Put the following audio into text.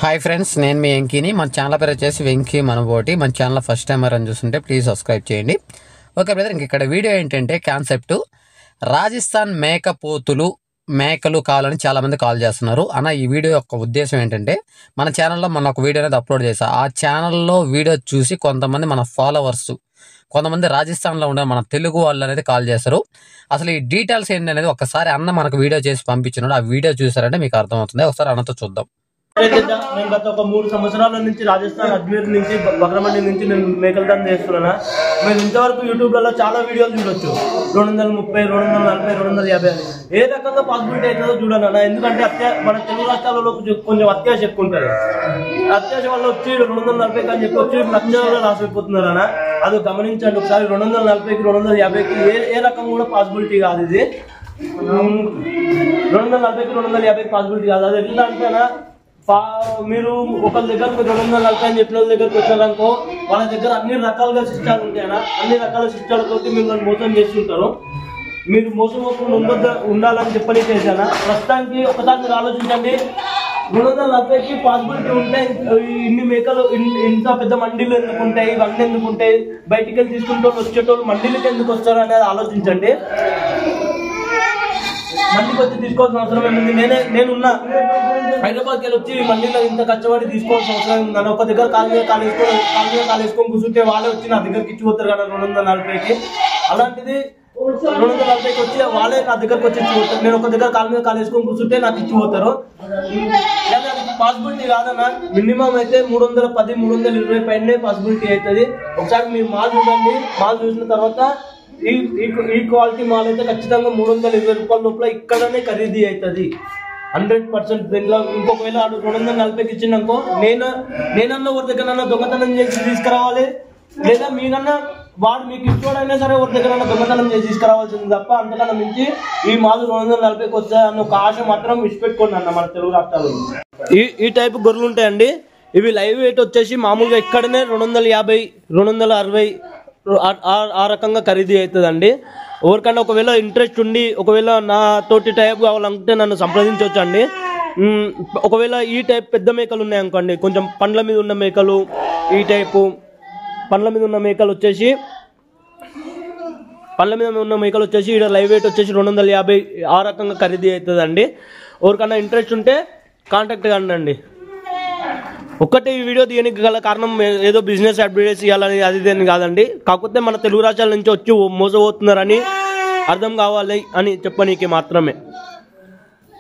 Hi friends, నేను మీ వెంకీని. మన channel పేరు వచ్చేసి వెంకీ మనబోటి. మన ఛానల్ ఫస్ట్ టైం అని చూస్తుంటే ప్లీజ్ సబ్స్క్రైబ్ చేయండి. ఓకే బ్రదర్, ఇంక ఇక్కడ వీడియో ఏంటంటే కాన్సెప్ట్ రాజస్థాన్ మేకలు కావాలని చాలామంది కాల్ చేస్తున్నారు అన్న. ఈ వీడియో యొక్క ఉద్దేశం ఏంటంటే, మన ఛానల్లో మన ఒక వీడియో అనేది అప్లోడ్ చేశా. ఆ ఛానల్లో వీడియో చూసి కొంతమంది మన ఫాలోవర్స్, కొంతమంది రాజస్థాన్లో ఉండే మన తెలుగు వాళ్ళు అనేది కాల్ చేస్తారు. అసలు ఈ డీటెయిల్స్ ఏంటి అనేది ఒకసారి అన్న మనకు వీడియో చేసి పంపించినాడు. ఆ వీడియో చూసారంటే మీకు అర్థమవుతుంది. ఒకసారి అన్నతో చూద్దాం. నేను గత ఒక 3 సంవత్సరాల నుంచి రాజస్థాన్ అజ్మీర్ నుంచి బగ్రమండి నుంచి నేను మేకల దండ చేస్తున్నాను. మీరు ఇంతవరకు యూట్యూబ్లలో చాలా వీడియోలు చూడొచ్చు. 230, 240, 250 అని ఏ రకంగా పాసిబిలిటీ అవుతుందో చూడాలన్నా. ఎందుకంటే మన తెలుగు రాష్ట్రాలలో కొంచెం అత్యాశ ఎక్కువ ఉంటుంది. అత్యాశ వల్ల వచ్చి 240 అని చెప్పి వచ్చి లక్షల్లో లాస్ అయిపోతున్నారు అన్న. అది గమనించండి ఒకసారి. 240కి 250కి ఏ రకం కూడా పాసిబిలిటీ కాదు. ఇది 240కి 250కి పాసిబిలిటీ కాదు. అది ఎట్లా అంటేనా, మీరు ఒకరి దగ్గర 240 అని చెప్పిన దగ్గరకు వచ్చారనుకో, వాళ్ళ దగ్గర అన్ని రకాలుగా సిస్టాలు ఉంటాయన్నా. అన్ని రకాల సిస్టాలతో మిమ్మల్ని మోసం చేస్తుంటారు. మీరు మోసపోకుండా ఉండాలని చెప్పని చేశానా. ప్రస్తుతానికి ఒకసారి మీరు ఆలోచించండి. 240కి పాసిబిలిటీ ఉంటే ఇన్ని మేకలు ఇంత పెద్ద మండీలు ఎందుకు ఉంటాయి, ఇవన్నీ ఎందుకు ఉంటాయి, బయటికి వెళ్ళి తీసుకుంటూ వచ్చేటోళ్ళు మండీలకి ఎందుకు వస్తారు అనేది ఆలోచించండి. మండీకి వచ్చి తీసుకోవాల్సిన అవసరం ఏముంది? నేనున్నా హైదరాబాద్కి వెళ్ళి వచ్చి మండీలో ఇంత కష్టపడి తీసుకోవాల్సిన అవసరం ఉందని ఒక దగ్గర కాలు మీద కాలేసుకొని కూర్చుంటే వాళ్ళే వచ్చి నా దగ్గరికి ఇచ్చిపోతారు కదా 240కి. అలాంటిది 240కి వచ్చి వాళ్ళే నా దగ్గరకు వచ్చి ఇచ్చిపోతారు. నేను ఒక దగ్గర కాలు మీద కాలేసుకొని కూర్చుంటే నాకు ఇచ్చిపోతారు. కానీ అది పాసిబిలిటీ కాదన్నా. మినిమం అయితే 310, 320 పైనే పాసిబిలిటీ అవుతుంది. ఒకసారి మీరు మాల్ చూడండి. మాల్ చూసిన తర్వాత ఈ క్వాలిటీ మాల్ అయితే ఖచ్చితంగా 320 రూపాయల లోపల ఇక్కడనే ఖరీదీ అవుతుంది 100%. దీనిలో ఇంకొకవేళ 240కి ఇచ్చిందనుకో, నేనన్నా ఎవరి దగ్గర దొంగతనం చేసి తీసుకురావాలి, లేదా మీరన్నా వాడు మీకు ఇష్టమైనా సరే ఎవరి దగ్గర దొంగతనం చేసి తీసుకురావాల్సింది తప్ప అంతకన్నా మించి ఈ మాలు 240కి వస్తాయన్న ఒక ఆశ మాత్రం విడిచిపెట్టుకోండి అన్న. మన తెలుగు రాష్ట్రాల్లో ఈ టైప్ గొర్రెలు ఉంటాయండి. ఇవి లైవ్ వెయిట్ వచ్చేసి మామూలుగా ఇక్కడనే 250, 260 ఆ రకంగా ఖరీదీ అవుతుందండి. ఎవరికైనా ఒకవేళ ఇంట్రెస్ట్ ఉండి ఒకవేళ నా తోటి టైప్ కావాలంటే నన్ను సంప్రదించవచ్చు అండి. ఒకవేళ ఈ టైప్ పెద్ద మేకలు ఉన్నాయనుకోండి, కొంచెం పండ్ల మీద ఉన్న మేకలు, ఈ టైపు పండ్ల మీద ఉన్న మేకలు వచ్చేసి ఇక్కడ లైవ్ వెయిట్ వచ్చేసి 250 ఆ రకంగా ఖరీదీ అవుతుందండి. ఎవరికైనా ఇంట్రెస్ట్ ఉంటే కాంటాక్ట్ కండి. ఒక్కటే ఈ వీడియో తీయడానికి గల కారణం ఏదో బిజినెస్ అడ్వర్టైజ్ చేయాలని అది అని కాదండి. కాకపోతే మన తెలుగు రాష్ట్రాల నుంచి వచ్చి మోసపోతున్నారని అర్థం కావాలి అని చెప్పనీకి మాత్రమే.